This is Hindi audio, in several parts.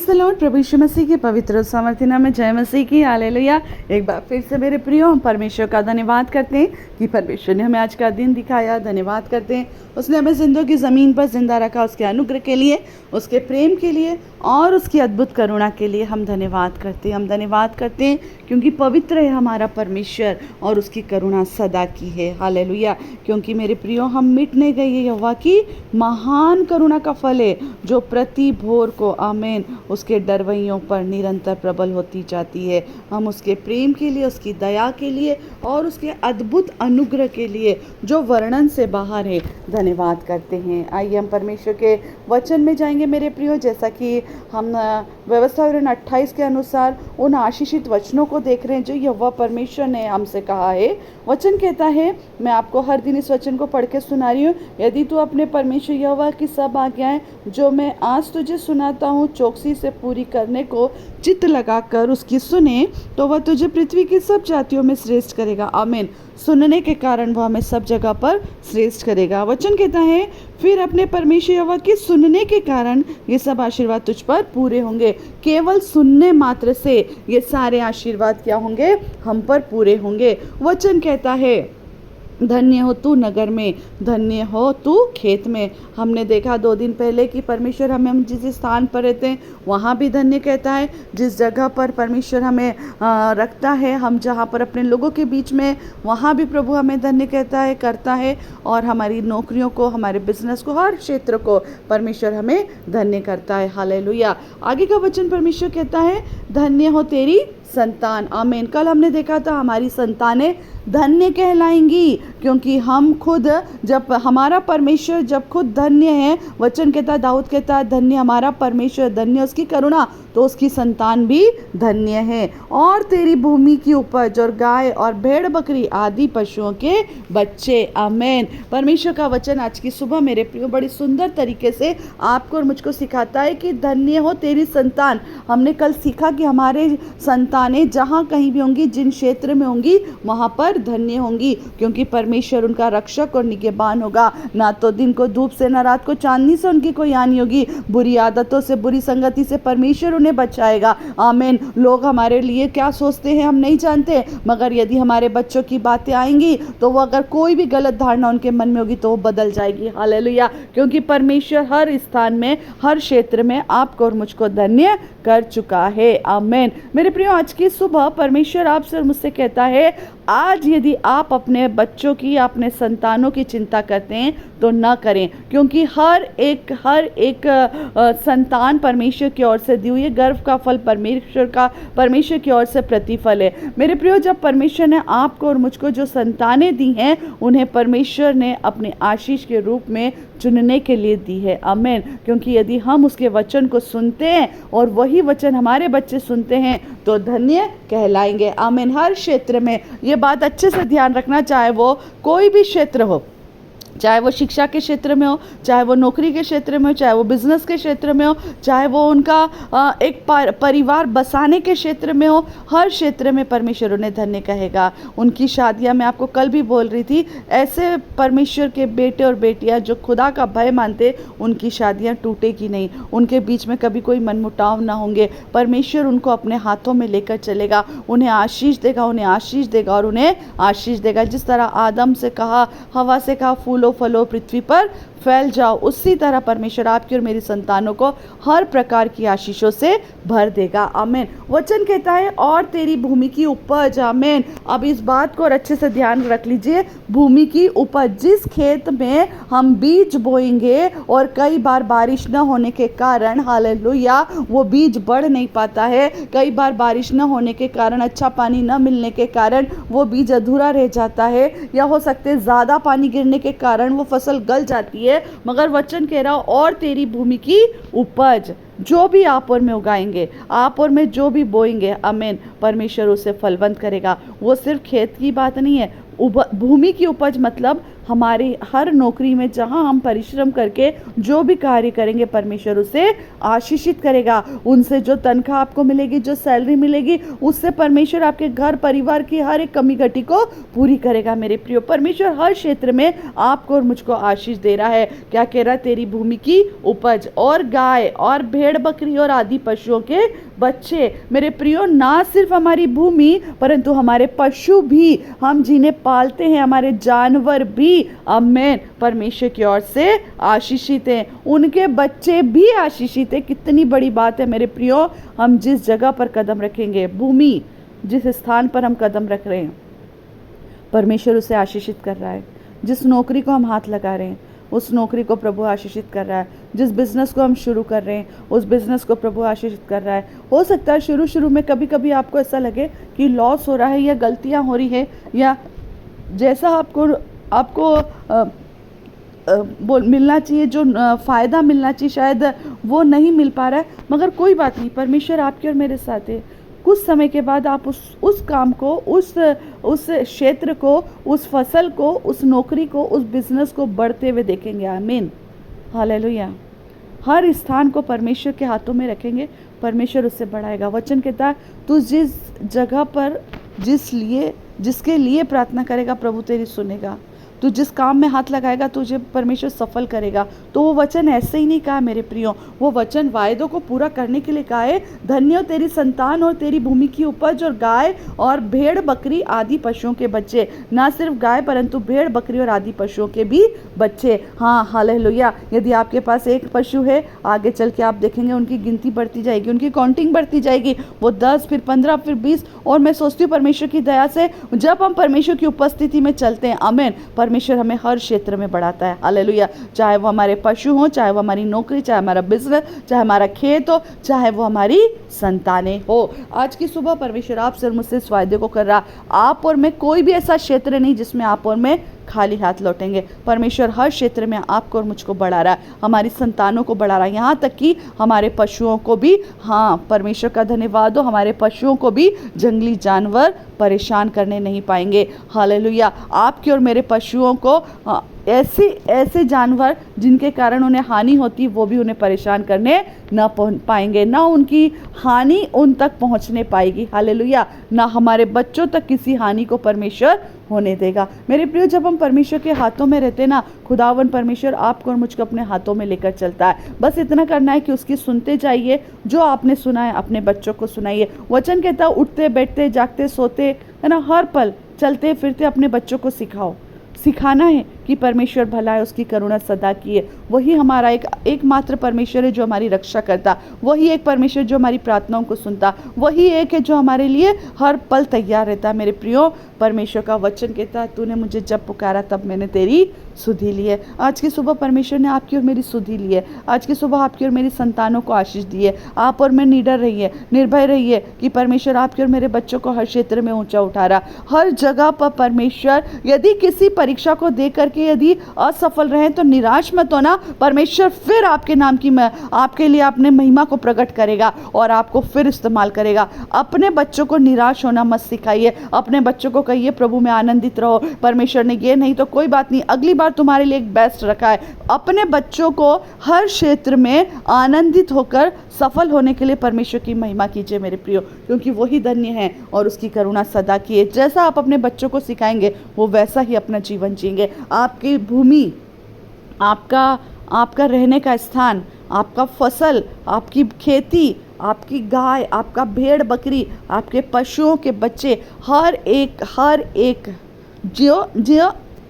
लॉर्ड प्रभु यीशु मसीह के पवित्र और सामर्थ्य नाम में जय मसीह की हालेलुया। एक बार फिर से मेरे प्रियो, हम परमेश्वर का धन्यवाद करते हैं कि परमेश्वर ने हमें आज का दिन दिखाया। धन्यवाद करते हैं उसने हमें जिंदों की ज़मीन पर जिंदा रखा, उसके अनुग्रह के लिए, उसके प्रेम के लिए और उसकी अद्भुत करुणा के लिए हम धन्यवाद करते हैं। हम धन्यवाद करते हैं क्योंकि पवित्र है हमारा परमेश्वर और उसकी करुणा सदा की है। हालेलुया। क्योंकि मेरे प्रियो, हम मिट नहीं गए, यहोवा की महान करुणा का फल है जो प्रति भोर को आमीन उसके डरवैयों पर निरंतर प्रबल होती जाती है। हम उसके प्रेम के लिए, उसकी दया के लिए और उसके अद्भुत अनुग्रह के लिए जो वर्णन से बाहर है धन्यवाद करते हैं। आइए हम परमेश्वर के वचन में जाएंगे मेरे प्रियो। जैसा कि हम व्यवस्था विवरण 28 के अनुसार उन आशीषित वचनों को देख रहे हैं जो यहोवा परमेश्वर ने हमसे कहा है। वचन कहता है, मैं आपको हर दिन इस वचन को पढ़ के सुना रही हूँ, यदि तू अपने परमेश्वर यहोवा की सब आज्ञाएं जो मैं आज तुझे सुनाता हूँ चौकसी से पूरी करने को चित्त लगाकर उसकी सुने तो वह तुझे पृथ्वी की सब जातियों में श्रेष्ठ करेगा। आमीन। सुनने के कारण वह हमें सब जगह पर श्रेष्ठ करेगा। वचन कहता है, फिर अपने परमेश्वर यहोवा की सुनने के कारण ये सब आशीर्वाद तुझ पर पूरे होंगे। केवल सुनने मात्र से ये सारे आशीर्वाद क्या होंगे? हम पर पूरे होंगे। वचन कहता है, धन्य हो तू नगर में, धन्य हो तू खेत में। हमने देखा 2 दिन पहले कि परमेश्वर हम जिस स्थान पर रहते हैं वहाँ भी धन्य कहता है। जिस जगह पर परमेश्वर हमें रखता है, हम जहाँ पर अपने लोगों के बीच में, वहाँ भी प्रभु हमें धन्य कहता है, करता है। और हमारी नौकरियों को, हमारे बिजनेस को, हर क्षेत्र को परमेश्वर हमें धन्य करता है। हालेलुया। आगे का वचन परमेश्वर कहता है, धन्य हो तेरी संतान। आमीन। कल हमने देखा था हमारी संतानें धन्य कहलाएंगी क्योंकि हम खुद, जब हमारा परमेश्वर जब खुद धन्य है, वचन कहता, दाऊद कहता है, धन्य हमारा परमेश्वर, धन्य उसकी करुणा, तो उसकी संतान भी धन्य है। और तेरी भूमि की उपज और गाय और भेड़ बकरी आदि पशुओं के बच्चे। आमीन। परमेश्वर का वचन आज की सुबह मेरे प्रियो बड़ी सुंदर तरीके से आपको और मुझको सिखाता है कि धन्य हो तेरी संतान। हमने कल सीखा कि हमारे संतानें जहाँ कहीं भी होंगी, जिन क्षेत्र में होंगी, वहाँ पर धन्य होंगी क्योंकि परमेश्वर उनका रक्षक और निगहबान होगा। ना तो दिन को धूप से, ना रात को चांदनी से उनकी कोई हानि होगी। बुरी आदतों से, बुरी संगति से परमेश्वर उन्हें बचाएगा। आमीन। लोग हमारे लिए क्या सोचते हैं हम नहीं जानते, मगर यदि हमारे बच्चों की बातें आएंगी तो वो, अगर कोई भी गलत धारणा उनके मन में होगी तो वो बदल जाएगी। हालेलुया। क्योंकि परमेश्वर हर स्थान में, हर क्षेत्र में आपको और मुझको धन्य कर चुका है। आमीन। मेरे प्रियो, आज की सुबह परमेश्वर आपसे और मुझसे कहता है, आज यदि आप अपने बच्चों की, अपने संतानों की चिंता करते हैं तो न करें, क्योंकि हर एक संतान परमेश्वर की ओर से दी हुई है। गर्भ का फल परमेश्वर की ओर से प्रतिफल है। मेरे प्रियो, जब परमेश्वर ने आपको और मुझको जो संतानें दी हैं, उन्हें परमेश्वर ने अपने आशीष के रूप में चुनने के लिए दी है। आमीन। क्योंकि यदि हम उसके वचन को सुनते हैं और वही वचन हमारे बच्चे सुनते हैं तो धन्य कहलाएंगे। आमीन। हर क्षेत्र में ये बात अच्छे से ध्यान रखना, चाहे वो कोई भी क्षेत्र हो, चाहे वो शिक्षा के क्षेत्र में हो, चाहे वो नौकरी के क्षेत्र में हो, चाहे वो बिजनेस के क्षेत्र में हो, चाहे वो उनका एक परिवार बसाने के क्षेत्र में हो, हर क्षेत्र में परमेश्वर उन्हें धन्य कहेगा। उनकी शादियां, मैं आपको कल भी बोल रही थी, ऐसे परमेश्वर के बेटे और बेटियां जो खुदा का भय मानते, उनकी शादियां टूटेगी नहीं, उनके बीच में कभी कोई मनमुटाव ना होंगे। परमेश्वर उनको अपने हाथों में लेकर चलेगा, उन्हें आशीष देगा, उन्हें आशीष देगा और उन्हें आशीष देगा। जिस तरह आदम से कहा, हवा से कहा, फूलो फलो पृथ्वी पर फैल जाओ, उसी तरह परमेश्वर आपकी और मेरी संतानों को हर प्रकार की आशीषों से भर देगा। आमीन। वचन कहता है, और तेरी भूमि की उपज। आमीन। अब इस बात को और अच्छे से ध्यान रख लीजिए, भूमि की उपज, जिस खेत में हम बीज बोएंगे और कई बार बारिश न होने के कारण, हालेलुया, वो बीज बढ़ नहीं पाता है, कई बार बारिश न होने के कारण, अच्छा पानी न मिलने के कारण वो बीज अधूरा रह जाता है, या हो सकते हैं ज़्यादा पानी गिरने के कारण वो फसल गल जाती है। मगर वचन कह रहा, और तेरी भूमि की उपज, जो भी आप और में उगाएंगे, आप और में जो भी बोएंगे, आमीन, परमेश्वर उसे फलवंत करेगा। वो सिर्फ खेत की बात नहीं है, भूमि की उपज मतलब हमारी हर नौकरी में जहाँ हम परिश्रम करके जो भी कार्य करेंगे परमेश्वर उसे आशीषित करेगा। उनसे जो तनख्वाह आपको मिलेगी, जो सैलरी मिलेगी, उससे परमेश्वर आपके घर परिवार की हर एक कमी घटी को पूरी करेगा। मेरे प्रियो, परमेश्वर हर क्षेत्र में आपको और मुझको आशीष दे रहा है। क्या कह रहा है? तेरी भूमि की उपज और गाय और भेड़ बकरी और आदि पशुओं के बच्चे। मेरे प्रियो, ना सिर्फ हमारी भूमि परंतु हमारे पशु भी, हम जिन्हें पालते हैं, हमारे जानवर भी, आमीन, परमेश्वर की ओर से आशीषित हैं। उनके बच्चे भी आशीषित हैं। कितनी बड़ी बात है मेरे प्रियो। हम जिस जगह पर कदम रखेंगे, भूमि जिस स्थान पर हम कदम रख रहे हैं, परमेश्वर उसे आशीषित कर रहा है। जिस नौकरी को हम हाथ लगा रहे हैं उस नौकरी को प्रभु आशीषित कर रहा है। जिस बिज़नेस को हम शुरू कर रहे हैं उस बिज़नेस को प्रभु आशीषित कर रहा है। हो सकता है शुरू में कभी कभी आपको ऐसा लगे कि लॉस हो रहा है या गलतियां हो रही है या जैसा आपको मिलना चाहिए, जो फ़ायदा मिलना चाहिए शायद वो नहीं मिल पा रहा है। मगर कोई बात नहीं, परमेश्वर आपके और मेरे साथ है। कुछ समय के बाद आप उस काम को, उस क्षेत्र को, उस फसल को, उस नौकरी को, उस बिज़नेस को बढ़ते हुए देखेंगे। आमीन, हालेलुया। हर स्थान को परमेश्वर के हाथों में रखेंगे, परमेश्वर उससे बढ़ाएगा। वचन कहता है, तू जिस जगह पर जिसके लिए प्रार्थना करेगा प्रभु तेरी सुनेगा। तू जिस काम में हाथ लगाएगा तुझे परमेश्वर सफल करेगा। तो वो वचन ऐसे ही नहीं कहा मेरे प्रियो, वो वचन वायदों को पूरा करने के लिए कहा है। धन्य हो तेरी संतान और तेरी भूमि की उपज और गाय और भेड़ बकरी आदि पशुओं के बच्चे। ना सिर्फ गाय परंतु भेड़ बकरी और आदि पशुओं के भी बच्चे। हाँ, हालेलुया। यदि आपके पास एक पशु है, आगे चल के आप देखेंगे उनकी गिनती बढ़ती जाएगी, उनकी काउंटिंग बढ़ती जाएगी। वो 10, फिर 15, फिर 20। और मैं सोचती हूँ परमेश्वर की दया से जब हम परमेश्वर की उपस्थिति में चलते हैं, आमीन, परमेश्वर हमें हर क्षेत्र में बढ़ाता है। हालेलुया। चाहे वो हमारे पशु हो, चाहे वो हमारी नौकरी, चाहे हमारा बिजनेस, चाहे हमारा खेत हो, चाहे वो हमारी संतानें हो। आज की सुबह परमेश्वर आपसे और मुझसे इस वायदे को कर रहा, आप और मैं, कोई भी ऐसा क्षेत्र नहीं जिसमें आप और मैं खाली हाथ लौटेंगे। परमेश्वर हर क्षेत्र में आपको और मुझको बढ़ा रहा है, हमारी संतानों को बढ़ा रहा है, यहाँ तक कि हमारे पशुओं को भी। हाँ, परमेश्वर का धन्यवाद हो, हमारे पशुओं को भी जंगली जानवर परेशान करने नहीं पाएंगे। हालेलुया। आपके और मेरे पशुओं को ऐसे जानवर जिनके कारण उन्हें हानि होती वो भी उन्हें परेशान करने न पाएंगे, ना उनकी हानि उन तक पहुंचने पाएगी। हालेलुया। ना हमारे बच्चों तक किसी हानि को परमेश्वर होने देगा। मेरे प्रियो, जब हम परमेश्वर के हाथों में रहते ना, खुदावन परमेश्वर आपको और मुझको अपने हाथों में लेकर चलता है। बस इतना करना है कि उसकी सुनते जाइए, जो आपने सुना है अपने बच्चों को सुनाइए। वचन कहता है, उठते बैठते जागते सोते, है ना, हर पल चलते फिरते अपने बच्चों को सिखाना है कि परमेश्वर भला है, उसकी करुणा सदा की है। वही हमारा एकमात्र परमेश्वर है जो हमारी रक्षा करता, वही एक परमेश्वर जो हमारी प्रार्थनाओं को सुनता, वही एक है जो हमारे लिए हर पल तैयार रहता। मेरे प्रियो, परमेश्वर का वचन कहता, तूने मुझे जब पुकारा तब मैंने तेरी सुधि ली है। आज की सुबह परमेश्वर ने आपकी और मेरी सुधि ली है। आज की सुबह आपकी और मेरी संतानों को आशीष दी है। आप और मैं निडर रहिए, निर्भय रहिए कि परमेश्वर आपके और मेरे बच्चों को हर क्षेत्र में ऊंचा उठा रहा। हर जगह पर परमेश्वर, यदि किसी परीक्षा को दे करके यदि असफल रहे तो निराश मत होना। परमेश्वर फिर आपके नाम की आपके लिए अपने महिमा को प्रकट करेगा और आपको फिर इस्तेमाल करेगा। अपने बच्चों को निराश होना मत सिखाइए। अपने बच्चों को कहिए प्रभु में आनंदित रहो। परमेश्वर ने ये नहीं तो कोई बात नहीं, अगली बार तुम्हारे लिए एक बेस्ट रखा है। अपने बच्चों को हर क्षेत्र में आनंदित होकर सफल होने के लिए परमेश्वर की महिमा कीजिए मेरे प्रियो, क्योंकि वही धन्य है और उसकी करुणा सदा की है। जैसा आप अपने बच्चों को सिखाएंगे वो वैसा ही अपना जीवन जिएंगे। आपकी भूमि, आपका रहने का स्थान, आपका फसल, आपकी खेती, आपकी गाय, आपका भेड़ बकरी, आपके पशुओं के बच्चे, हर एक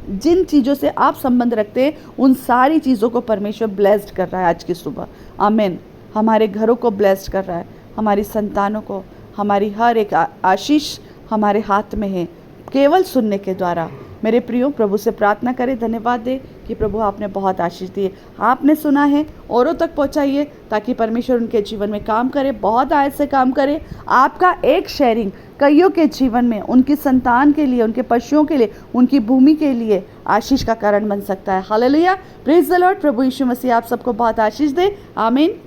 जिन चीज़ों से आप संबंध रखते हैं उन सारी चीज़ों को परमेश्वर ब्लेस्ड कर रहा है आज की सुबह। आमीन। हमारे घरों को ब्लेस्ड कर रहा है, हमारी संतानों को, हमारी हर एक आशीष हमारे हाथ में है केवल सुनने के द्वारा। मेरे प्रियो, प्रभु से प्रार्थना करें, धन्यवाद दें कि प्रभु आपने बहुत आशीष दी है, आपने सुना है, औरों तक पहुंचाइए ताकि परमेश्वर उनके जीवन में काम करे, बहुत आयत से काम करे। आपका एक शेयरिंग कईयों के जीवन में, उनकी संतान के लिए, उनके पशुओं के लिए, उनकी भूमि के लिए आशीष का कारण बन सकता है। Hallelujah, praise the Lord. प्रभु यीशु मसीह आप सबको बहुत आशीष दे। आमीन।